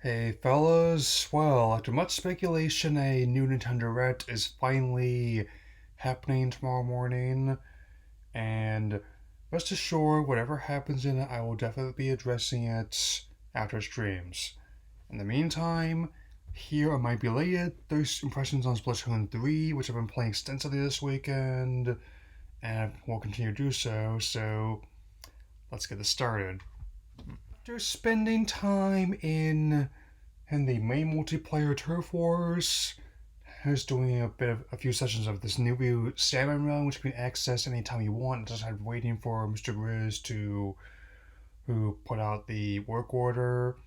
Hey fellas, well, after much speculation, a new Nintendo Direct is finally happening tomorrow morning, and rest assured, whatever happens in it, I will definitely be addressing it after streams. In the meantime, here are my belated first impressions on Splatoon 3, which I've been playing extensively this weekend, and will continue to do so let's get this started. After spending time in the main multiplayer Turf Wars, I was doing a few sessions of this new Salmon Run, which you can access anytime you want. Just had waiting for Mr. Grizz to who put out the order,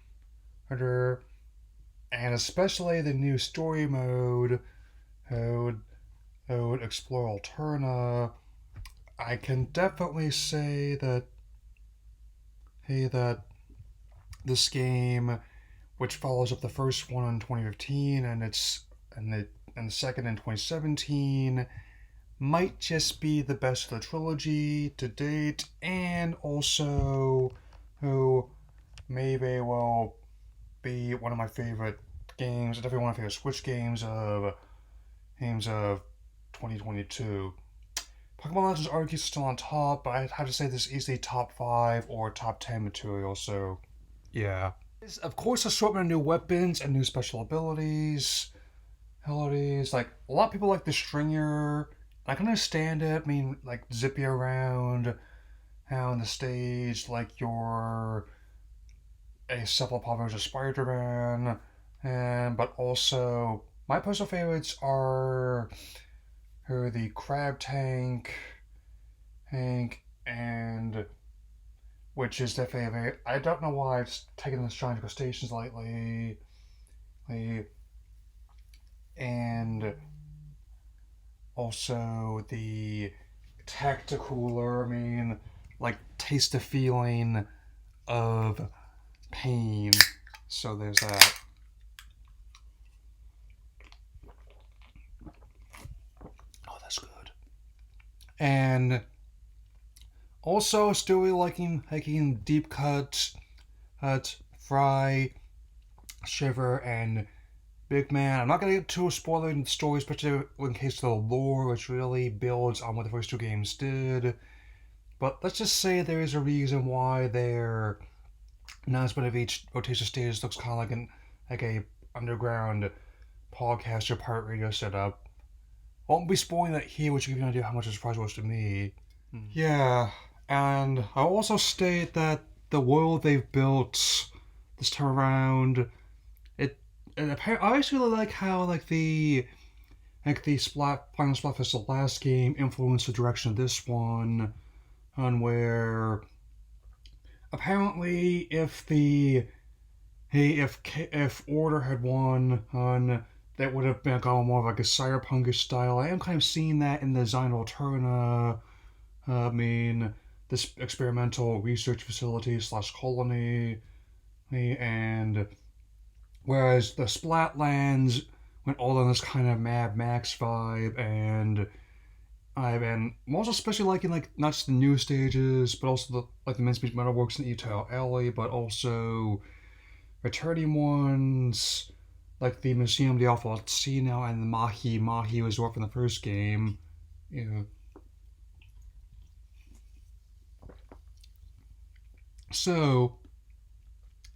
and especially the new story mode, Ode, Ode Explore Alterna. I can definitely say that this game, which follows up the first one in 2015 and the second in 2017, might just be the best of the trilogy to date, and also who may very well be one of my favorite games, definitely one of my favorite Switch games of 2022. Pokemon Legends Arceus is still on top, but I'd have to say this is easily top 5 or top 10 material, so yeah. There's, of course, assortment of new weapons and new special abilities. Like, a lot of people like the Stringer. I can understand it. I mean, like, zippy around on the stage, like you're a cephalopod versus Spider-Man. But also, my personal favorites are the Crab Tank, and which is definitely a very. I don't know why I've taken this trying to go stations lately, and also the Tacticooler. I mean, like taste the feeling of pain. So there's that. Oh, that's good. And also, still really liking Deep Cut, Fry, Shiver, and Big Man. I'm not gonna get too spoiler in the story, especially in case of the lore, which really builds on what the first two games did. But let's just say there is a reason why their announcement of each rotation stage looks kind of like a underground podcast or pirate radio setup. Won't be spoiling that here, which will give you an idea how much the surprise was to me. Yeah, and I'll also state that the world they've built this time around, it, I actually really like how the Final Splatfest, the last game, influenced the direction of this one, on where apparently if Order had won on that would have been gone more of like a cyberpunkish style. I am kind of seeing that in the design of Alterna. I mean, this experimental research facility slash colony, and whereas the Splatlands went all on this kind of Mad Max vibe, and I'm also especially liking like not just the new stages, but also the Mincemeat Metalworks and Etoile Alley, but also returning ones like the Museum de Alfonsino and the Mahi Resort from the first game. You know. So,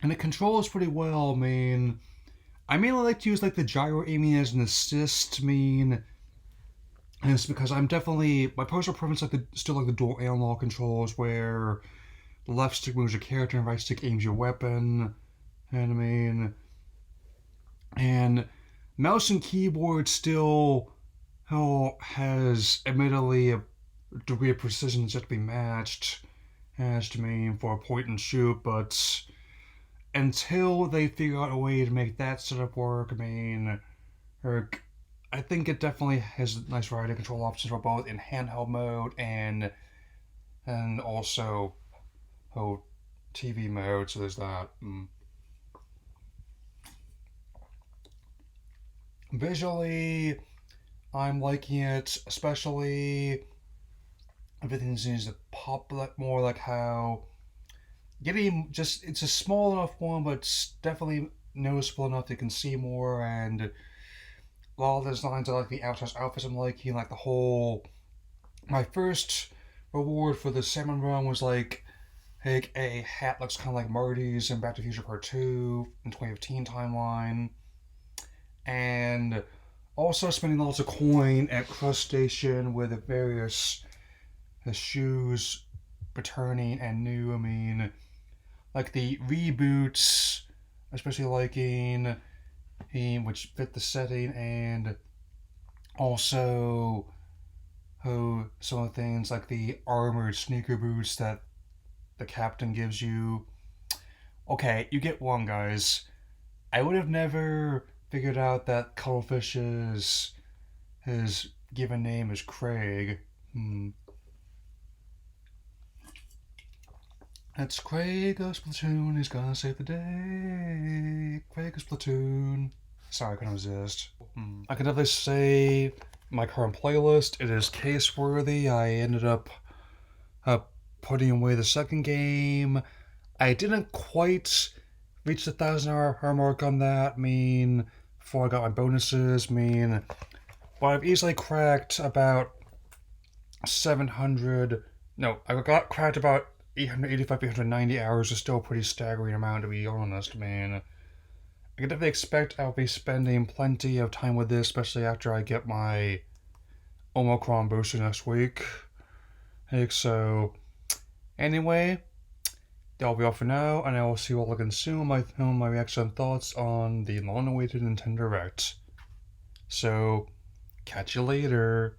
and it controls pretty well. I mean, I mainly like to use like the gyro aiming as an assist. I mean, and it's because I'm definitely my personal preference still like the dual analog controls where the left stick moves your character and right stick aims your weapon. And I mean, and mouse and keyboard still has admittedly a degree of precision that's yet to be matched as to me for a point and shoot, but until they figure out a way to make that setup work, I mean, I think it definitely has a nice variety of control options for both in handheld mode and also TV mode. So there's that. Visually, I'm liking it, especially everything seems to pop more like how getting just it's a small enough one, but it's definitely noticeable enough they can see more, and a lot of the designs I like, the outfits I'm liking, like the whole. My first reward for the salmon run was like a hat looks kind of like Marty's in Back to the Future Part 2 in 2015 timeline. And also spending lots of coin at Crush Station with the various shoes returning and new. I mean, like the reboots, especially liking which fit the setting, and also some of the things like the armored sneaker boots that the captain gives you. Okay, you get one, guys. I would have never figured out that Cuttlefish his given name is Craig. It's Craig of Splatoon, he's gonna save the day. Craig of Splatoon. Sorry, I couldn't resist. I can definitely say my current playlist, it is case worthy. I ended up putting away the second game. I didn't quite reach the 1,000 hour mark on that. I mean, before I got my bonuses, but I've easily cracked about 700. No, I got cracked about 885, 890 hours. Is still a pretty staggering amount, to be honest, man. I can definitely expect I'll be spending plenty of time with this, especially after I get my Omicron booster next week. So, anyway, that'll be all for now, and I will see you all again soon. My reaction and thoughts on the long-awaited Nintendo Direct. So, catch you later.